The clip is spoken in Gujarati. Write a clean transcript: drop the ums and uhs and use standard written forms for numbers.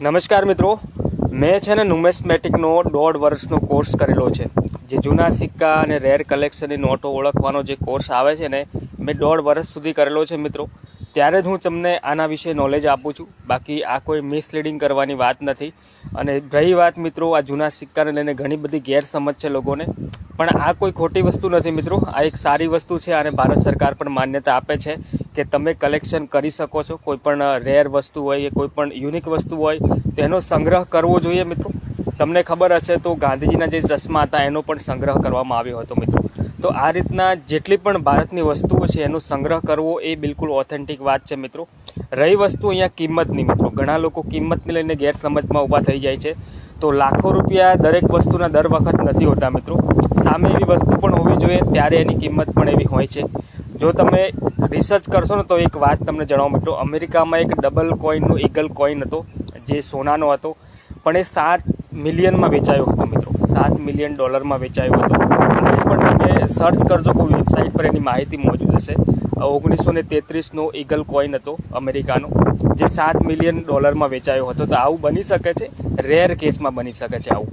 નમસ્કાર મિત્રો, મેં છે ને ન્યુમિસ્મેટિકનો 1.5 વર્ષનો કોર્સ કરેલો છે. જે જૂના સિક્કા અને રેર કલેક્શનની નોટો ઓળખવાનો જે કોર્સ આવે છે ને, મેં 1.5 વર્ષ સુધી કરેલો છે મિત્રો. ત્યારે જ હું તમને આના વિશે નોલેજ આપું છું. બાકી આ કોઈ મિસલીડિંગ કરવાની વાત નથી. અને રહી વાત મિત્રો, આ જૂના સિક્કાને લઈને ઘણી બધી ગેરસમજ છે લોકોને, પણ આ કોઈ ખોટી વસ્તુ નથી મિત્રો. આ એક સારી વસ્તુ છે અને ભારત સરકાર પણ માન્યતા આપે છે કે તમે કલેક્શન કરી શકો છો. કોઈ પણ રેર વસ્તુ હોય, કોઈ પણ યુનિક વસ્તુ હોય તો એનો સંગ્રહ કરવો જોઈએ મિત્રો. તમને ખબર હશે તો ગાંધીજીના જે ચશ્મા હતા એનો પણ સંગ્રહ કરવામાં આવ્યો હતો મિત્રો. તો આ રીતના જેટલી પણ ભારતની વસ્તુઓ છે એનો સંગ્રહ કરવો એ બિલકુલ ઓથેન્ટિક વાત છે મિત્રો. રહી વસ્તુ અહીંયા કિંમતની મિત્રો, ઘણા લોકો કિંમતને લઈને ગેરસમજમાં ઊભા થઈ જાય છે. તો લાખો રૂપિયા દરેક વસ્તુના દર વખત નથી હોતા મિત્રો. સામે એવી વસ્તુ પણ હોવી જોઈએ ત્યારે એની કિંમત પણ એવી હોય છે. જો તમે રિસર્ચ કરશો ને તો એક વાત તમને જણાવો મિત્રો, અમેરિકામાં એક ડબલ કોઈનનો ઈગલ કોઈન હતો જે સોનાનો હતો, પણ એ 7 મિલિયનમાં વેચાયો હતો મિત્રો. $7 મિલિયન વેચાયો હતો. આજે પણ તમે સર્ચ કરજો કોઈ વેબસાઇટ પર એની માહિતી મોજૂદ હશે. 1933નો ઈગલ કોઈન હતો અમેરિકાનો, જે $7 મિલિયન વેચાયો હતો. તો આવું બની શકે છે, રેર કેસમાં બની શકે છે આવું.